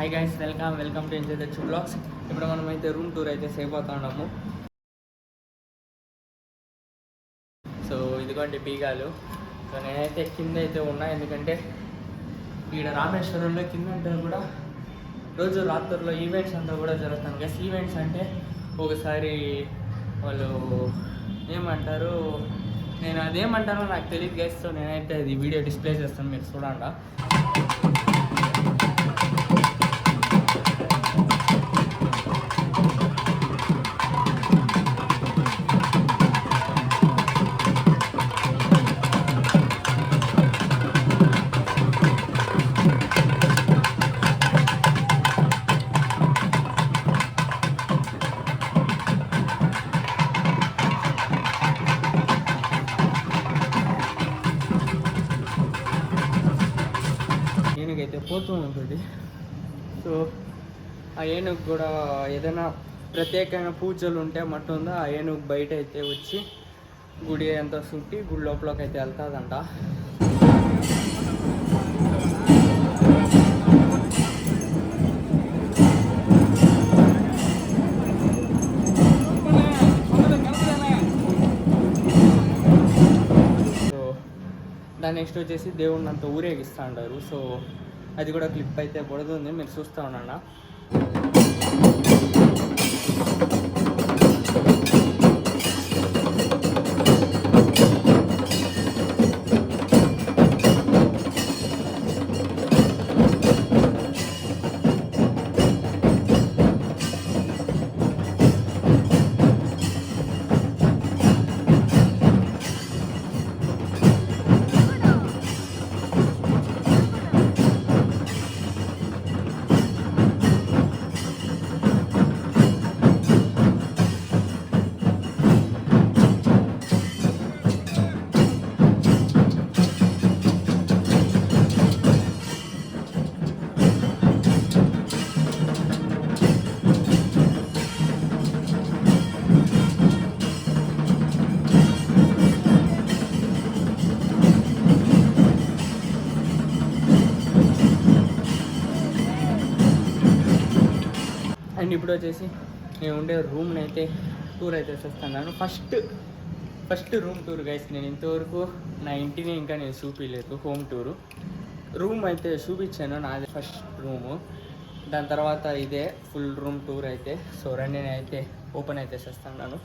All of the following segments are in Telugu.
Hi guys, welcome to enjoy the blogs. ఇప్పుడు మనం అయితే రూమ్ టూర్ అయితే చేయబోతున్నాము. సో ఇదిగోండి బీగాలు. సో నేనైతే కింద అయితే ఉన్నా, ఎందుకంటే ఇక్కడ రామేశ్వరంలో కింద అంటే కూడా రోజు రాత్రుల్లో ఈవెంట్స్ అంతా కూడా జరుగుతాను గైస్. ఈవెంట్స్ అంటే ఒకసారి వాళ్ళు ఏమంటారు, నేను అదేమంటారో నాకు తెలియదు గైస్. సో నేనైతే అది వీడియో డిస్ప్లే చేస్తాను, మీరు చూడండి. ఏనుగైతే పోతూ ఉంటుంది. సో ఆ ఏనుగు కూడా ఏదైనా ప్రత్యేకమైన పూజలు ఉంటే మట్టు ఉందో ఆ ఏనుగు బయట అయితే వచ్చి గుడి అంతా చుట్టి గుడి లోపలికి అయితే వెళ్తుందంట. దాని నెక్స్ట్ వచ్చేసి దేవుడిని అంతా ఊరేగిస్తూ ఉంటారు. సో అది కూడా క్లిప్ అయితే పడుతుంది, మీరు చూస్తూ ఉన్నా. అండ్ ఇప్పుడు వచ్చేసి నేను ఉండే రూమ్ని అయితే టూర్ అయితే చేస్తున్నాను. First room tour guys. నేను ఇంతవరకు నా ఇంటిని ఇంకా నేను చూపించలేదు. హోమ్ టూరు రూమ్ అయితే చూపించాను, నాది ఫస్ట్ రూము. దాని తర్వాత ఇదే ఫుల్ రూమ్ టూర్ అయితే. సో రండి, నేనైతే ఓపెన్ అయితే చేస్తున్నాను.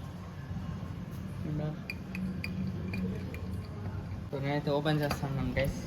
సో నేనైతే ఓపెన్ చేస్తున్నాను గైస్.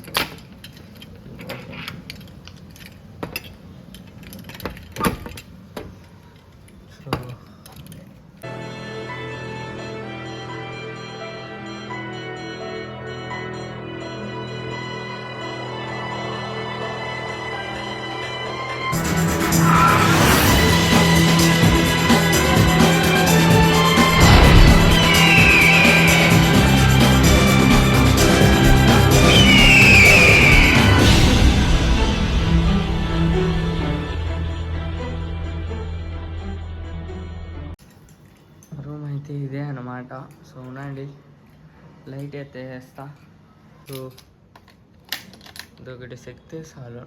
రూమ్ అయితే ఇదే అన్నమాట. సో ఉండండి, లైట్ అయితే వేస్తా. సో ఇదొకటి సెక్తే చాలు,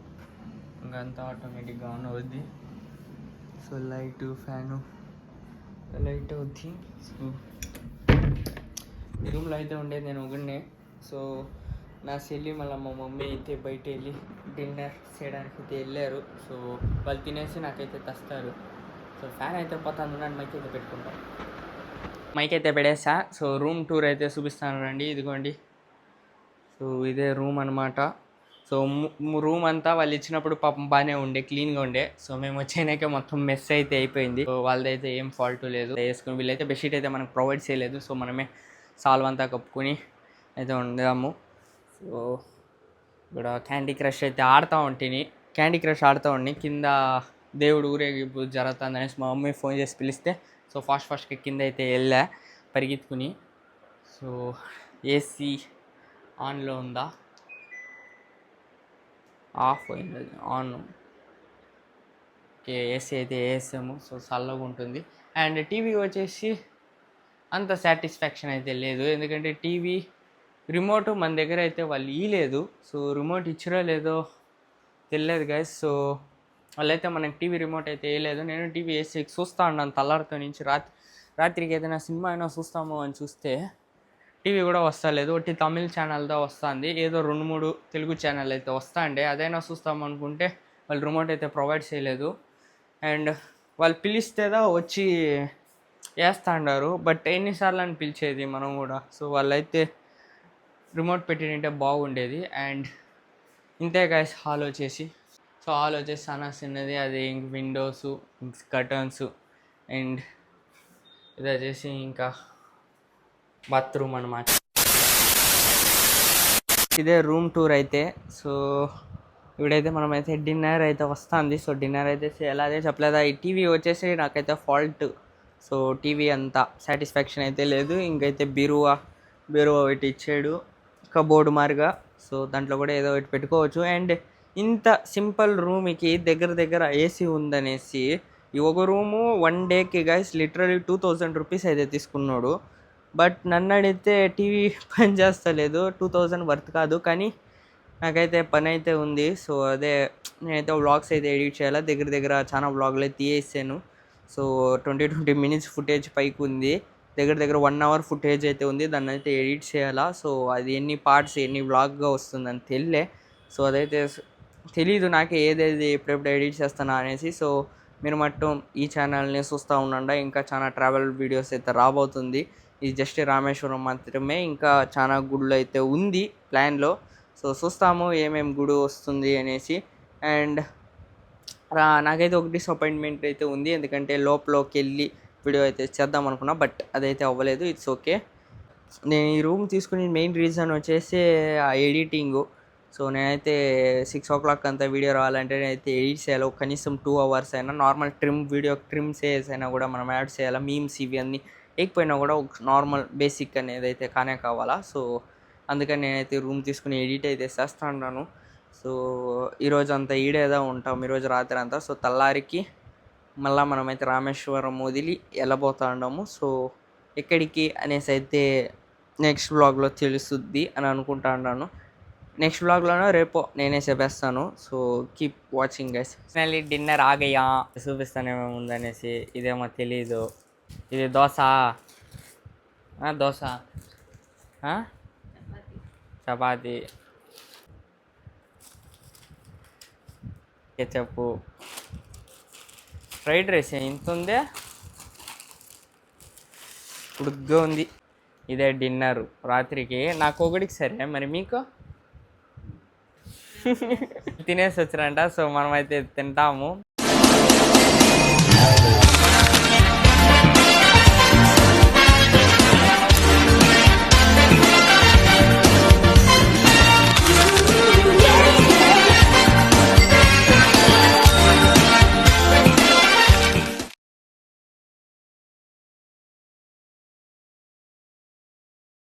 ఇంకంతా ఆటోమేటిక్గా ఆన్ అవుద్ది. సో లైటు ఫ్యాను లైట్ అవుద్ది. సో ఈ రూమ్లో అయితే ఉండేది నేను ఒకనే. సో నా చెల్లి మళ్ళీ మా మమ్మీ అయితే బయట వెళ్ళి డిన్నర్ చేయడానికి అయితే వెళ్ళారు. సో వాళ్ళు తినేసి నాకైతే తెస్తారు. సో ఫ్యాన్ అయితే పోతాను, నన్ను మైక్ అయితే పెట్టుకుంటాను. మైక్ అయితే పెడేసా. సో రూమ్ టూర్ అయితే చూపిస్తాను రండి. ఇదిగోండి, సో ఇదే రూమ్ అనమాట. సో రూమ్ అంతా వాళ్ళు ఇచ్చినప్పుడు పాపం బాగానే ఉండే, క్లీన్గా ఉండే. సో మేము వచ్చాక మొత్తం మెస్ అయితే అయిపోయింది. సో వాళ్ళదైతే ఏం ఫాల్ట్ లేదు. వేసుకుని వీళ్ళైతే బెడ్షీట్ అయితే మనకు ప్రొవైడ్ చేయలేదు. సో మనమే సాల్వ్ అంతా కప్పుకొని అయితే ఉండాము. సో ఇక్కడ క్యాండీ క్రష్ అయితే ఆడుతూ ఉండి కింద దేవుడు ఊరేగింపు జరుగుతుంది అనేసి మా మమ్మీ ఫోన్ చేసి పిలిస్తే సో ఫాస్ట్గా కింద అయితే వెళ్ళా పరిగెత్తుకుని. సో ఏసీ ఆన్లో ఉందా, ఆఫ్ అయింది, ఆన్. ఓకే, ఏసీ అయితే వేసాము. సో చల్లగా ఉంటుంది. అండ్ టీవీ వచ్చేసి అంత సాటిస్ఫాక్షన్ అయితే లేదు, ఎందుకంటే టీవీ రిమోట్ మన దగ్గర అయితే వాళ్ళు ఇవ్వలేదు. సో రిమోట్ ఇచ్చిరో లేదో తెలియదు గైస్. సో వాళ్ళైతే మనకి టీవీ రిమోట్ అయితే వేయలేదు. నేను టీవీ వేసి చూస్తూ ఉన్నాను తెల్లారితో నుంచి. రాత్రికి ఏదైనా సినిమా అయినా చూస్తాము అని చూస్తే టీవీ కూడా వస్తలేదు. ఒకటి తమిళ ఛానల్తో వస్తుంది, ఏదో 2-3 తెలుగు ఛానల్ అయితే వస్తాండే. అదైనా చూస్తాము అనుకుంటే వాళ్ళు రిమోట్ అయితే ప్రొవైడ్ చేయలేదు. అండ్ వాళ్ళు పిలిస్తేదా వచ్చి వేస్తా అన్నారు, బట్ ఎన్నిసార్లు అని పిలిచేది మనం కూడా. సో వాళ్ళైతే రిమోట్ పెట్టింటే బాగుండేది. అండ్ ఇంతే గైస్ హాల్ వచ్చేసి. సో హాల్ వచ్చేసి చాలా చిన్నది, అది విండోస్, కర్టన్స్, అండ్ ఇది వచ్చేసి ఇంకా బాత్రూమ్ అన్నమాట. ఇదే రూమ్ టూర్ అయితే. సో ఇప్పుడైతే మనమైతే డిన్నర్ అయితే వస్తుంది. సో డిన్నర్ అయితే చేయాలి. అదే చెప్పలేదా, ఈ టీవీ వచ్చేసి నాకైతే ఫాల్ట్. సో టీవీ అంత సాటిస్ఫాక్షన్ అయితే లేదు. ఇంకైతే బీరువా ఒకటి ఇచ్చాడు, కబోర్డు మారిగా. సో దాంట్లో కూడా ఏదో ఒకటి పెట్టుకోవచ్చు. అండ్ ఇంత సింపుల్ రూమ్కి దగ్గర ఏసీ ఉందనేసి ఈ ఒక రూము 1 డేకి గైస్ లిటరలీ 2000 రూపీస్ అయితే తీసుకున్నాడు. బట్ నన్ను అడిగితే టీవీ పని చేస్తలేదు, 2000 వర్త్ కాదు. కానీ నాకైతే పని అయితే ఉంది. సో అదే నేనైతే వ్లాగ్స్ అయితే ఎడిట్ చేయాలి. దగ్గర చాలా వ్లాగ్లు అయితే తీసేసాను. సో 20 మినిట్స్ ఫుటేజ్ పైకి ఉంది. దగ్గర 1 అవర్ ఫుటేజ్ అయితే ఉంది. దాన్ని అయితే ఎడిట్ చేయాలా. సో అది ఎన్ని పార్ట్స్ ఎన్ని వ్లాగ్గా వస్తుందని తెలియలే. సో అదైతే తెలీదు నాకే ఏదేది ఎప్పుడెప్పుడు ఎడిట్ చేస్తానా అనేసి. సో మీరు మట్టుం ఈ ఛానల్ని చూస్తూ ఉండండి. ఇంకా చాలా ట్రావెల్ వీడియోస్ అయితే రాబోతుంది. ఇది జస్ట్ రామేశ్వరం మాత్రమే, ఇంకా చాలా గుళ్ళు అయితే ఉంది ప్లాన్లో. సో చూస్తాము ఏమేమి గుడి వస్తుంది అనేసి. అండ్ నాకైతే ఒక డిసప్పాయింట్మెంట్ అయితే ఉంది, ఎందుకంటే లోపలికి వెళ్ళి వీడియో అయితే చేద్దాం అనుకున్నా, బట్ అదైతే అవ్వలేదు. It's okay. నేను ఈ రూమ్ తీసుకునే మెయిన్ రీజన్ వచ్చేసి ఆ ఎడిటింగు. సో నేనైతే 6 o'clock అంతా వీడియో రావాలంటే నేనైతే ఎడిట్ చేయాలి. కనీసం 2 hours అయినా. నార్మల్ వీడియో ట్రిమ్ చేసైనా కూడా మనం యాడ్ చేయాలి. మీమ్స్ ఇవి అన్నీ లేకపోయినా కూడా ఒక నార్మల్ బేసిక్ అనేది అయితే కానే కావాలా. సో అందుకని నేనైతే రూమ్ తీసుకుని ఎడిట్ అయితే చేస్తూ ఉన్నాను. సో ఈరోజు అంతా ఈడేదా ఉంటాం, ఈరోజు రాత్రి అంతా. సో తెల్లారికి మళ్ళీ మనమైతే రామేశ్వరం వదిలి వెళ్ళబోతూ ఉన్నాము. సో ఎక్కడికి అనేసి అయితే నెక్స్ట్ వ్లాగ్లో తెలుస్తుంది అని అనుకుంటా ఉన్నాను. నెక్స్ట్ వ్లాగ్లోనో రేపో నేనే చెప్పేస్తాను. So keep watching guys. Finally dinner ఆగయ్యా, చూపిస్తానేమో ఉందనేసి. ఇదేమో తెలీదు. ఇది dosa chapati, ketchup, fried rice ఇంత ఉందే, ఉడుగ్గా ఉంది. ఇదే డిన్నర్ రాత్రికి. నాకు ఒకటికి సరే, మరి మీకు తినేసి వచ్చారంట. సో మనమైతే తింటాము.